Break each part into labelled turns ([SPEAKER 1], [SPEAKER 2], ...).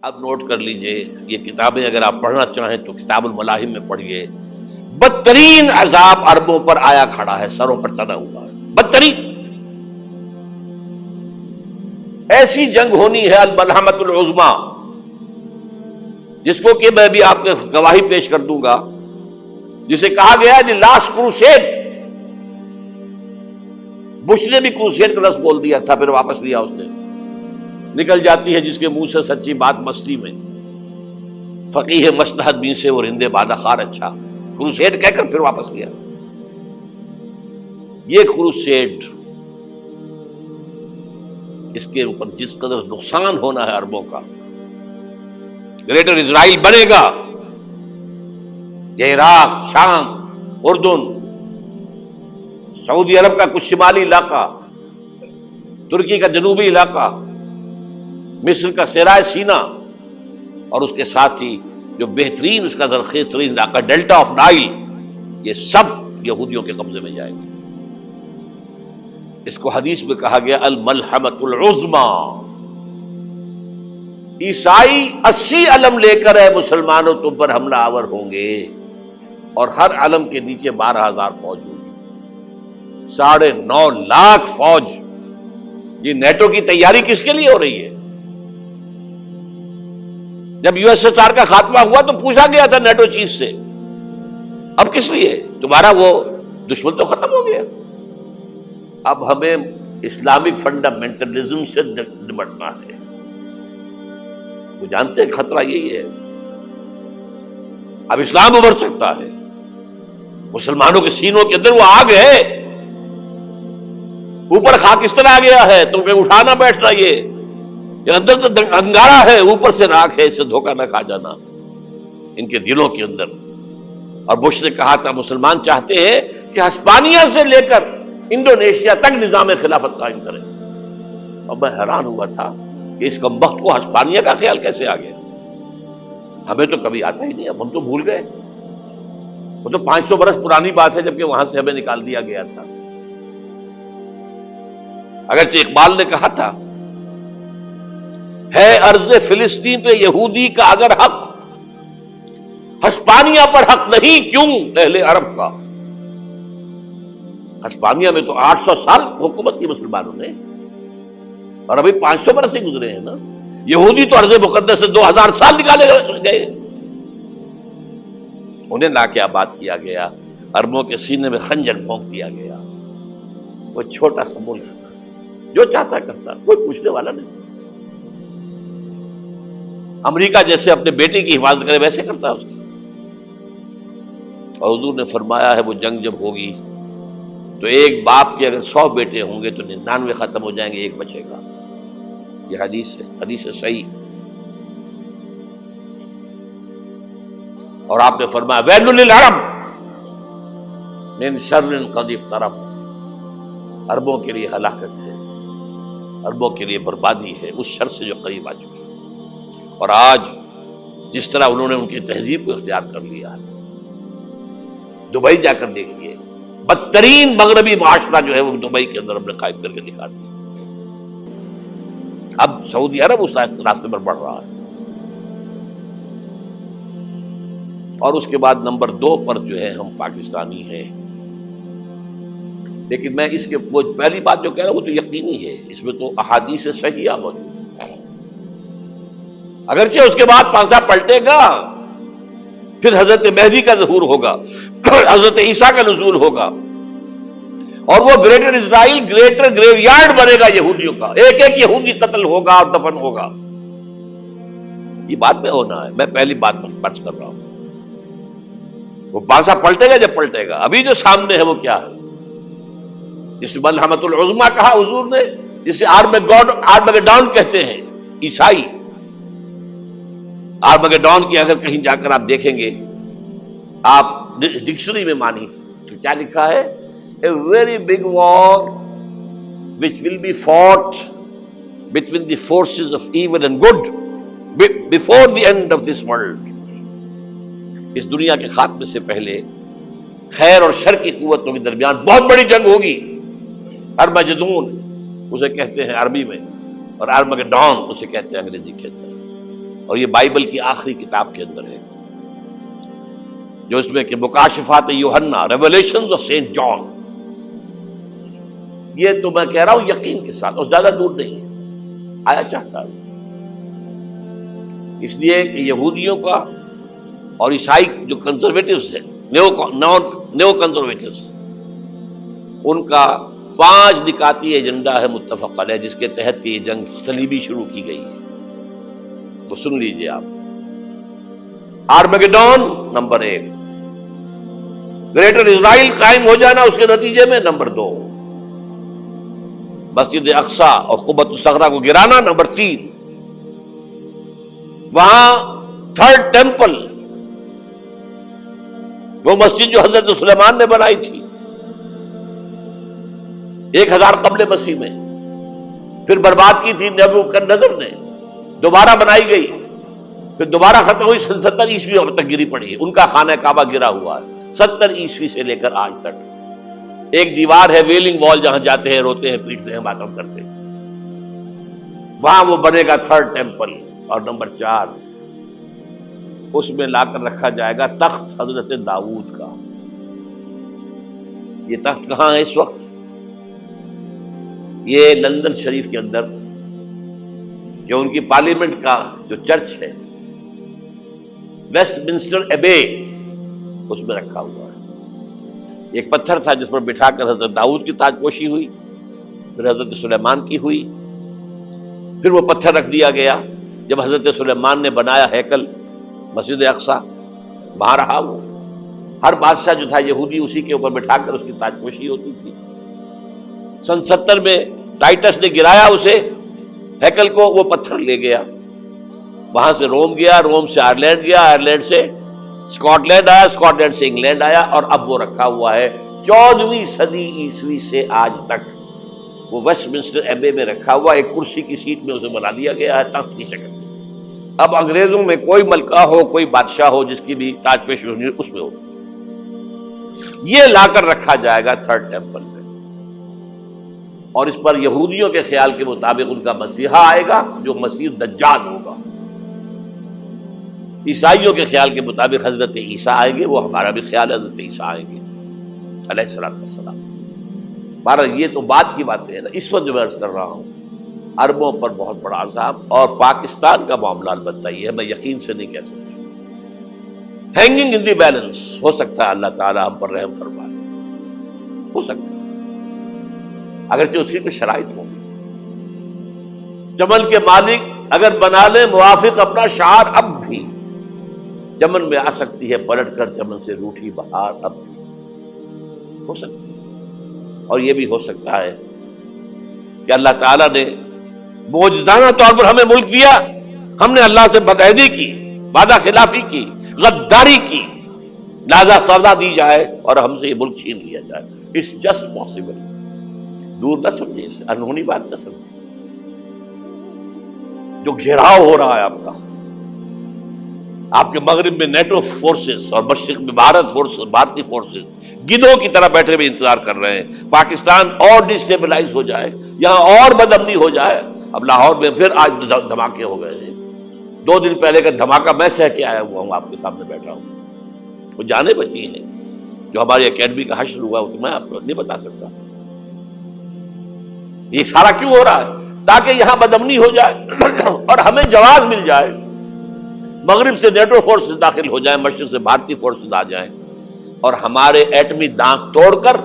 [SPEAKER 1] اب نوٹ کر لیجئے، یہ کتابیں اگر آپ پڑھنا چاہیں تو کتاب الملاحم میں پڑھیے. بدترین عذاب عربوں پر آیا کھڑا ہے، سروں پر تنا ہوا ہے، بدترین. ایسی جنگ ہونی ہے الملحمۃ العظمیٰ، جس کو کہ میں بھی آپ کے گواہی پیش کر دوں گا، جسے کہا گیا ہے دی لاسٹ کروسیڈ. بش نے بھی کروسیڈ کا لفظ بول دیا تھا، پھر واپس لیا اس نے. نکل جاتی ہے جس کے منہ سے سچی بات مستی میں، فقیہ مصلحت بین سے وہ رندے بادہ خار اچھا، کروسیڈ کہہ کر پھر واپس لیا. یہ کروسیڈ، اس کے اوپر جس قدر نقصان ہونا ہے عربوں کا. گریٹر اسرائیل بنے گا، یہ عراق، شام، اردن، سعودی عرب کا کچھ شمالی علاقہ، ترکی کا جنوبی علاقہ، مصر کا صحرائے سینا، اور اس کے ساتھ ہی جو بہترین اس کا زرخیز ترین علاقہ ڈیلٹا آف نائل، یہ سب یہودیوں کے قبضے میں جائیں گے. اس کو حدیث میں کہا گیا الملحمۃ العظمیٰ. عیسائی 80 علم لے کر ہے مسلمانوں تم پر حملہ آور ہوں گے، اور ہر علم کے نیچے 12,000 فوج ہوگی، 9.5 لاکھ فوج. یہ نیٹو کی تیاری کس کے لیے ہو رہی ہے؟ جب یو ایس ایس آر کا خاتمہ ہوا تو پوچھا گیا تھا نیٹو چیف سے، اب کس لیے؟ تمہارا وہ دشمن تو ختم ہو گیا، اب ہمیں اسلامک فنڈامنٹلزم سے نمٹنا ہے. وہ جانتے ہیں خطرہ یہی ہے، اب اسلام ابھر سکتا ہے. مسلمانوں کے سینوں کے اندر وہ آگ ہے، اوپر خاکستر آ گیا ہے، تمہیں اٹھانا بیٹھنا، یہ اندر تو انگارہ ہے، اوپر سے راکھ ہے، اس سے دھوکہ نہ کھا جانا ان کے دلوں کے اندر. اور بش نے کہا تھا مسلمان چاہتے ہیں کہ ہسپانیہ سے لے کر انڈونیشیا تک نظام خلافت قائم کریں. اور میں حیران ہوا تھا کہ اس کمبخت کو ہسپانیہ کا خیال کیسے آ گیا. ہمیں تو کبھی آتا ہی نہیں، اب ہم تو بھول گئے. وہ تو 500 برس پرانی بات ہے، جبکہ وہاں سے ہمیں نکال دیا گیا تھا. اگرچہ اقبال نے کہا تھا ہے ارض فلسطین پہ یہودی کا اگر حق، ہسپانیہ پر حق نہیں کیوں اہل عرب کا. ہسپانیہ میں تو 800 سال حکومت کی مسلمانوں نے، اور ابھی 500 برس سے گزرے ہیں نا. یہودی تو ارض مقدس سے 2000 سال نکالے گئے، انہیں لا کے آباد کیا گیا، عربوں کے سینے میں خنجر بھونک دیا گیا. وہ چھوٹا سا ملک جو چاہتا کرتا، کوئی پوچھنے والا نہیں. امریکہ جیسے اپنے بیٹے کی حفاظت کرے ویسے کرتا اس کی. اور حضور نے فرمایا ہے وہ جنگ جب ہوگی تو ایک باپ کے اگر 100 بیٹے ہوں گے تو 99 ختم ہو جائیں گے، ایک بچے گا. یہ حدیث ہے، حدیث ہے صحیح. اور آپ نے فرمایا ویل للعرب من شر قد اقترب، عربوں کے لیے ہلاکت ہے، عربوں کے لیے بربادی ہے اس شر سے جو قریب آ چکی ہے. اور آج جس طرح انہوں نے ان کی تہذیب کو اختیار کر لیا ہے، دبئی جا کر دیکھیے، بدترین مغربی معاشرہ جو ہے وہ دبئی کے اندر ہم نے قائم کر کے دکھا دیا. اب سعودی عرب اس راستے پر بڑھ رہا ہے. اور اس کے بعد نمبر 2 پر جو ہے ہم پاکستانی ہیں. لیکن میں اس کے وہ پہلی بات جو کہہ رہا ہوں وہ تو یقینی ہے، اس میں تو احادیث صحیحہ موجود ہے. اگرچہ اس کے بعد پانسا پلٹے گا، پھر حضرت مہدی کا ظہور ہوگا، حضرت عیسیٰ کا نزول ہوگا، اور وہ گریٹر اسرائیل گریٹر گریو یارڈ بنے گا یہودیوں کا. ایک ایک یہودی قتل ہوگا اور دفن ہوگا. یہ بات میں ہونا ہے، میں پہلی بات پر فرض کر رہا ہوں. وہ پانسا پلٹے گا جب پلٹے گا. ابھی جو سامنے ہے وہ کیا ہے؟ جس ملحمۃ العظمیٰ کہا حضور نے، جسے آرمگیڈون کہتے ہیں عیسائی. آرمگیڈون کی اگر کہیں جا کر آپ دیکھیں گے، آپ ڈکشنری میں مانی تو کیا لکھا ہے؟ A very big war which will be fought between the forces of evil and good before the end of this world. اس دنیا کے خاتمے سے پہلے خیر اور شر کی قوتوں کے درمیان بہت بڑی جنگ ہوگی. ارمجدون اسے کہتے ہیں عربی میں، اور آرمگیڈون اسے کہتے ہیں انگریزی کے اندر. اور یہ بائبل کی آخری کتاب کے اندر ہے، جو اس میں کہ مکاشفات یوحنا، ریولیشنز آف سینٹ جان. یہ تو میں کہہ رہا ہوں یقین کے ساتھ، اور زیادہ دور نہیں ہے، آیا چاہتا ہے. اس لیے کہ یہودیوں کا اور عیسائی جو کنزرویٹوز ہیں، نیو کنزرویٹوز، ان کا 5 نکاتی ایجنڈا ہے متفق علیہ، جس کے تحت کہ یہ جنگ صلیبی شروع کی گئی ہے. تو سن لیجئے آپ. آرمیگیڈون نمبر 1، گریٹر اسرائیل قائم ہو جانا اس کے نتیجے میں نمبر 2، مسجد اقصی اور قبۃ الصغریٰ کو گرانا نمبر 3، وہاں 3rd ٹیمپل، وہ مسجد جو حضرت سلیمان نے بنائی تھی 1000 قبل مسیح میں، پھر برباد کی تھی نبوکدنضر نے، دوبارہ بنائی گئی، پھر دوبارہ ختم ہوئی 70 عیسوی تک گری پڑی ہے. ان کا خانہ کعبہ گرا ہوا ہے 70 عیسوی سے لے کر آج تک. ایک دیوار ہے ویلنگ وال، جہاں جاتے ہیں، روتے ہیں، پیٹتے ہیں، ماتم کرتے ہیں، وہاں وہ بنے گا 3rd ٹیمپل. اور نمبر 4، اس میں لا کر رکھا جائے گا تخت حضرت داؤد کا. یہ تخت کہاں ہے اس وقت؟ یہ لندن شریف کے اندر، جو ان کی پارلیمنٹ کا جو چرچ ہے، ویسٹ منسٹر ایبے، اس میں رکھا ہوا ہے. ایک پتھر تھا جس پر بٹھا کر حضرت داؤد کی تاج پوشی ہوئی، پھر حضرت سلیمان کی ہوئی، پھر وہ پتھر رکھ دیا گیا جب حضرت سلیمان نے بنایا ہیکل مسجد اقصی، وہاں رہا وہ. ہر بادشاہ جو تھا یہودی اسی کے اوپر بٹھا کر اس کی تاج پوشی ہوتی تھی. سن 70 میں ٹائٹس نے گرایا اسے، ہیکل کو، وہ پتھر لے گیا، وہاں سے روم گیا، روم سے آئرلینڈ گیا، آئرلینڈ سے اسکاٹ لینڈ آیا، اسکاٹ لینڈ سے انگلینڈ آیا، اور اب وہ رکھا ہوا ہے 14ویں صدی عیسوی سے آج تک. وہ ویسٹ منسٹر ایبے میں رکھا ہوا، ایک کرسی کی سیٹ میں اسے بنا دیا گیا ہے تخت کی شکل میں. اب انگریزوں میں کوئی ملکہ ہو، کوئی بادشاہ ہو جس کی بھی تاج پوشی ہونی اس میں ہو، یہ لا کر رکھا جائے گا 3rd ٹیمپل میں. اور اس پر یہودیوں کے خیال کے مطابق ان کا مسیحا آئے گا جو مسیح دجال ہوگا. عیسائیوں کے خیال کے مطابق حضرت عیسیٰ آئیں گے، وہ ہمارا بھی خیال ہے حضرت عیسیٰ آئیں گے علیہ السلام. بہرحال یہ تو بعد کی باتیں ہیں نا. اس وقت جو میں عرض کر رہا ہوں، عربوں پر بہت بڑا عذاب، اور پاکستان کا معاملہ البتہ یہ ہے، میں یقین سے نہیں کہہ سکتا. ہینگنگ ان دی بیلنس، ہو سکتا ہے اللہ تعالی ہم پر رحم فرمائے، ہو سکتا ہے، اگرچہ اسی پہ شرائط ہوں گی. چمن کے مالک اگر بنا لے موافق اپنا شعار، اب بھی چمن میں آ سکتی ہے پلٹ کر چمن سے روٹھی بہار، اب بھی ہو سکتی ہے. اور یہ بھی ہو سکتا ہے کہ اللہ تعالیٰ نے معجزانہ طور پر ہمیں ملک دیا، ہم نے اللہ سے بدعہدی کی، وعدہ خلافی کی، غداری کی، لہذا سزا دی جائے اور ہم سے یہ ملک چھین لیا جائے. It's just possible. دور نہ سمجھے، اسے انہونی بات نہ سمجھے. جو گھیراؤ ہو رہا ہے آپ کے مغرب میں نیٹو فورسز اور مشرق میں بھارتی فورسز گدھوں کی طرح بیٹھے ہوئے انتظار کر رہے ہیں پاکستان اور ڈسٹیبلائز ہو جائے، یہاں اور بدامنی ہو جائے. اب لاہور میں پھر آج دھماکے ہو گئے ہیں. 2 دن پہلے کا دھماکہ میں سہ کے آیا ہوا ہوں، آپ کے سامنے بیٹھا ہوں. وہ جانے بچی ہیں، جو ہماری اکیڈمی کا حشر ہوا وہ تو میں آپ کو نہیں بتا سکتا. یہ سارا کیوں ہو رہا ہے؟ تاکہ یہاں بدامنی ہو جائے اور ہمیں جواز مل جائے. مغرب سے نیٹو فورسز داخل ہو جائیں، مشرق سے بھارتی فورسز آ جائیں، اور ہمارے ایٹمی دانت توڑ کر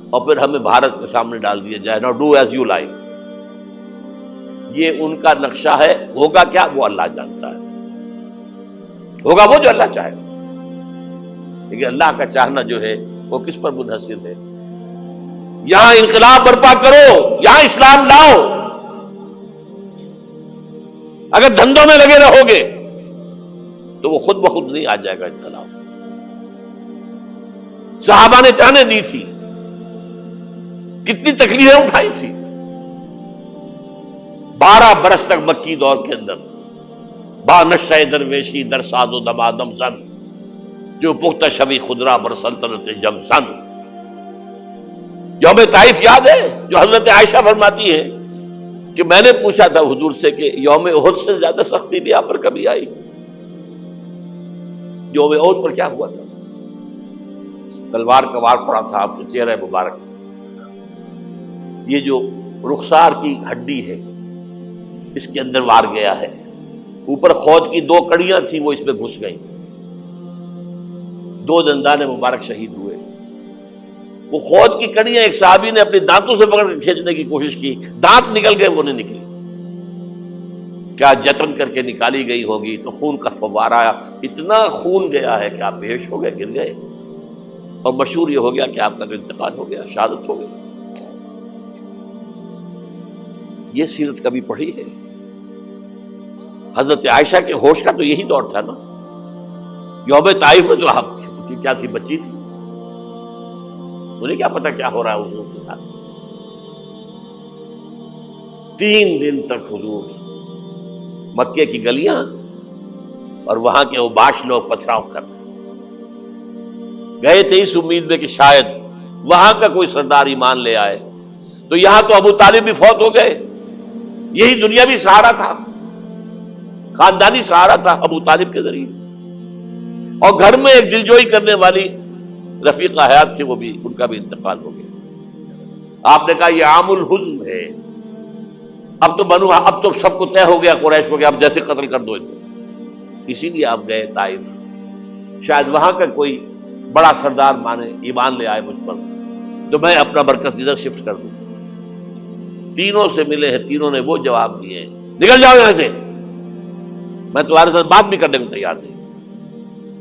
[SPEAKER 1] اور پھر ہمیں بھارت کے سامنے ڈال دیا جائے. نو ڈو ایز یو لائک. یہ ان کا نقشہ ہے. ہوگا کیا وہ اللہ جانتا ہے، ہوگا وہ جو اللہ چاہے. لیکن اللہ کا چاہنا جو ہے وہ کس پر منحصر ہے؟ یہاں انقلاب برپا کرو، یہاں اسلام لاؤ. اگر دھندوں میں لگے رہو گے تو وہ خود بخود نہیں آ جائے گا انقلاب. صحابہ نے جانیں دی تھی، کتنی تکلیفیں اٹھائی تھی. 12 برس تک مکی دور کے اندر با نشہ درویشی در ساز و دمادم زن، جو پختہ شبی خدرا بر سلطنت جم سن. یوم طائف یاد ہے جو حضرت عائشہ فرماتی ہے کہ میں نے پوچھا تھا حضور سے کہ یوم احد سے زیادہ سختی بھی آپ پر کبھی آئی؟ یوم احد پر کیا ہوا تھا؟ تلوار کا وار پڑا تھا آپ کے چہرہ مبارک، یہ جو رخسار کی ہڈی ہے اس کے اندر وار گیا ہے، اوپر خود کی 2 کڑیاں تھیں وہ اس میں گھس گئیں، 2 دندان مبارک شہید ہوئے۔ وہ خود کی کڑیاں ایک صحابی نے اپنے دانتوں سے پکڑ کر کھینچنے کی کوشش کی، دانت نکل گئے، وہ نہیں نکلی، کیا جتن کر کے نکالی گئی ہوگی تو خون کا فوارہ آیا، اتنا خون گیا ہے کہ آپ بے ہوش ہو گئے، گر گئے، اور مشہور یہ ہو گیا کہ آپ کا انتقال ہو گیا، شہادت ہو گئی۔ یہ سیرت کبھی پڑھی ہے؟ حضرت عائشہ کے ہوش کا تو یہی دور تھا نا، یوم طائف میں تو آپ کی کیا تھی، بچی تھی، انہیں کیا پتا کیا ہو رہا ہے حضور کے ساتھ۔ 3 دن تک حضور مکے کی گلیاں اور وہاں کے اوباش لوگ پتھراؤ کر گئے تھے اس امید میں کہ شاید وہاں کا کوئی سردار ایمان لے آئے، تو یہاں تو ابو طالب بھی فوت ہو گئے، یہی دنیاوی سہارا تھا، خاندانی سہارا تھا ابو طالب کے ذریعے، اور گھر میں ایک دلجوئی کرنے والی رفیقہ حیات تھی، وہ بھی، ان کا بھی انتقال ہو گیا۔ آپ نے کہا یہ عام الحزن ہے، اب تو سب کو طے ہو گیا قریش کو کہ اب جیسے قتل کر دو ان کو، اسی لیے آپ گئے طائف، شاید وہاں کا کوئی بڑا سردار مانے، ایمان لے آئے مجھ پر، تو میں اپنا مرکز ادھر شفٹ کر دوں۔ تینوں سے ملے ہیں، تینوں نے وہ جواب دیے ہیں، نکل جاؤ یہاں سے، میں تمہارے ساتھ بات بھی کرنے کو تیار نہیں۔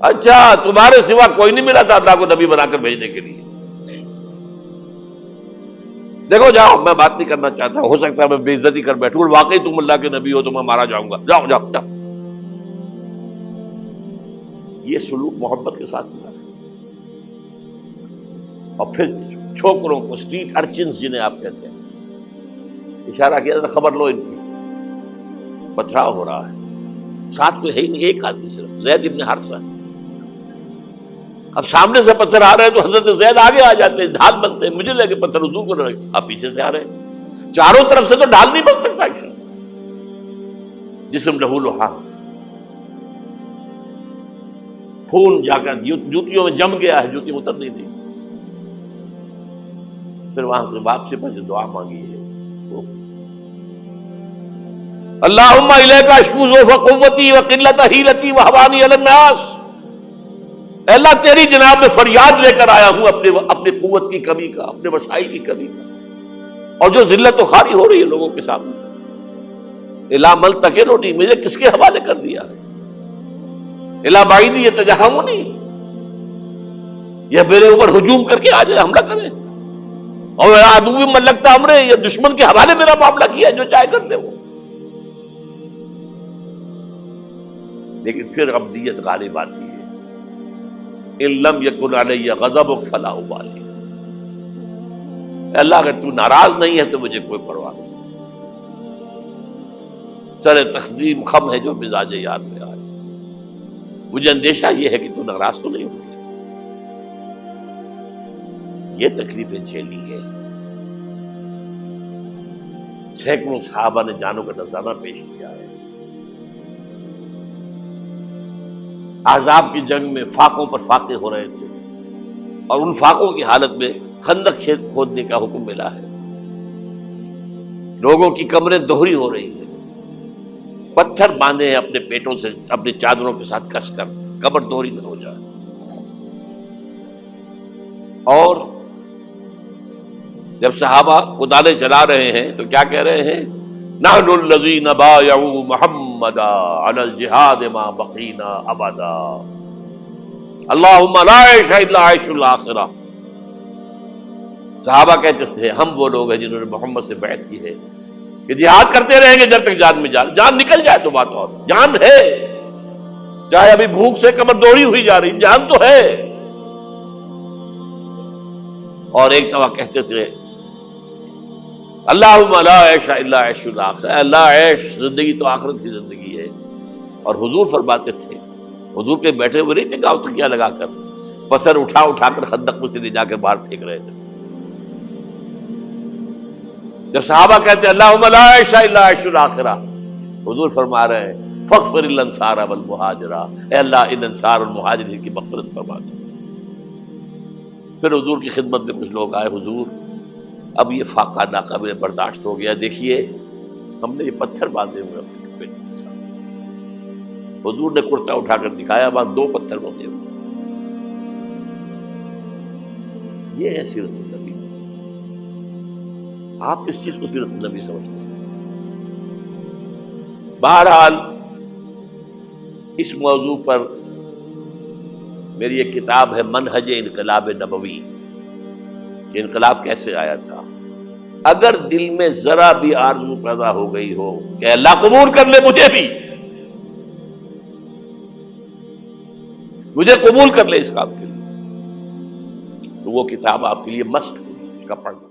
[SPEAKER 1] اچھا تمہارے سوا کوئی نہیں ملا تھا اللہ کو نبی بنا کر بھیجنے کے لیے؟ دیکھو جاؤ، میں بات نہیں کرنا چاہتا، ہو سکتا ہے میں بے عزتی کر بیٹھوں، واقعی تم اللہ کے نبی ہو تو میں مارا جاؤں گا، جاؤ جاؤ جاؤ۔ یہ سلوک محبت کے ساتھ ہوا ہے۔ اور پھر چھوکروں کو، اسٹریٹ ارچنز جنہیں آپ کہتے ہیں، اشارہ کیا تھا، خبر لو ان کی، پتھراؤ ہو رہا ہے، ساتھ کوئی ہے ہی نہیں، ایک آدمی صرف، زید ابن حارثہ۔ اب سامنے سے پتھر آ رہے ہیں تو حضرت زید آگے آ جاتے ہیں، ڈھال بنتے ہیں، مجھے لگے پتھر حضور کو لگے، آپ پیچھے سے آ رہے ہیں، چاروں طرف سے تو ڈھال نہیں بن سکتا ایک شخص، جسم لہو لہان، خون جا کر جوتیوں میں جم گیا ہے، جوتی اتر نہیں دی۔ پھر وہاں سے واپسی پر جو دعا مانگی ہے، اللہم الیک اشکو ضعف قوتی وقلت حیلتی وہوانی علی الناس، اے اللہ تیری جناب میں فریاد لے کر آیا ہوں اپنی قوت کی کمی کا، اپنے وسائل کی کمی کا، اور جو ذلت و خواری ہو رہی ہے لوگوں کے سامنے، الا ملتقننی، مجھے کس کے حوالے کر دیا ہے، الا بعیدی یتجہمنی، یہ میرے اوپر ہجوم کر کے آ جائے، حملہ کرے، اور عدو من لگتا امرے، یہ دشمن کے حوالے میرا معاملہ کیا، جو چاہے کر دے وہ۔ لیکن پھر عبدیت غالب آتی ہے، ان لم یکن علی غضبک فلا ابالی، اللہ اگر تو ناراض نہیں ہے تو مجھے کوئی پرواہ نہیں، سر تقسیم خم ہے جو مزاج یار میں آئے، مجھے اندیشہ یہ ہے کہ تو ناراض تو نہیں ہوئی، یہ تکلیفیں جھیلی ہے۔ سینکڑوں صحابہ نے جانوں کا نذرانہ پیش کیا ہے، احزاب کی جنگ میں فاقوں پر فاقے ہو رہے تھے، اور ان فاقوں کی حالت میں خندق کھودنے کا حکم ملا ہے، لوگوں کی کمریں دوہری ہو رہی ہیں، پتھر باندھے ہیں اپنے پیٹوں سے، اپنے چادروں کے ساتھ کس کر، کمر دوہری نہ ہو جائے۔ اور جب صحابہ کدالیں چلا رہے ہیں تو کیا کہہ رہے ہیں، نحن الذین بایعوا محمدا علی الجہاد ما بقینا ابدا، اللہم لا عیش الا عیش الاخرہ۔ صحابہ کہتے تھے ہم وہ لوگ ہیں جنہوں نے محمد سے بیعت کی ہے کہ جہاد کرتے رہیں گے جب تک جان میں جان نکل جائے تو بات، اور جان ہے، چاہے ابھی بھوک سے کمر دوڑی ہوئی جا رہی، جان تو ہے۔ اور ایک دفعہ کہتے تھے اللہم لا عیش الا عیش الاخرہ، اللہ عیش، زندگی تو آخرت کی زندگی ہے۔ اور حضور فرماتے تھے، حضور کے بیٹھے ہوئے نہیں تھے گاؤں تکیہ لگا کر، پتھر اٹھا اٹھا کر خندق میں سے لے جا کر باہر پھینک رہے تھے۔ جب صحابہ کہتے ہیں اللہم لا عیش الا عیش الاخرہ، حضور فرما رہے ہیں فاغفر الانصار والمہاجرہ، اے اللہ ان انصار اور مہاجرین کی مغفرت فرما دو۔ پھر حضور کی خدمت میں کچھ لوگ آئے، حضور اب یہ فاقہ ناقابل برداشت ہو گیا، دیکھیے ہم نے یہ پتھر باندھے ہوئے اپنے پیٹ کے ساتھ۔ حضور نے کرتا اٹھا کر دکھایا، وہاں 2 پتھر باندھے ہوئے۔ یہ ہے سیرت النبی۔ آپ کس چیز کو سیرت النبی سمجھتے ہیں؟ بہرحال اس موضوع پر میری ایک کتاب ہے منہج انقلاب نبوی، کہ انقلاب کیسے آیا تھا۔ اگر دل میں ذرا بھی آرزو پیدا ہو گئی ہو کہ اللہ قبول کر لے مجھے بھی، مجھے قبول کر لے اس کام کے لیے، تو وہ کتاب آپ کے لیے مسٹ ہوگی، اس کا پڑھنا۔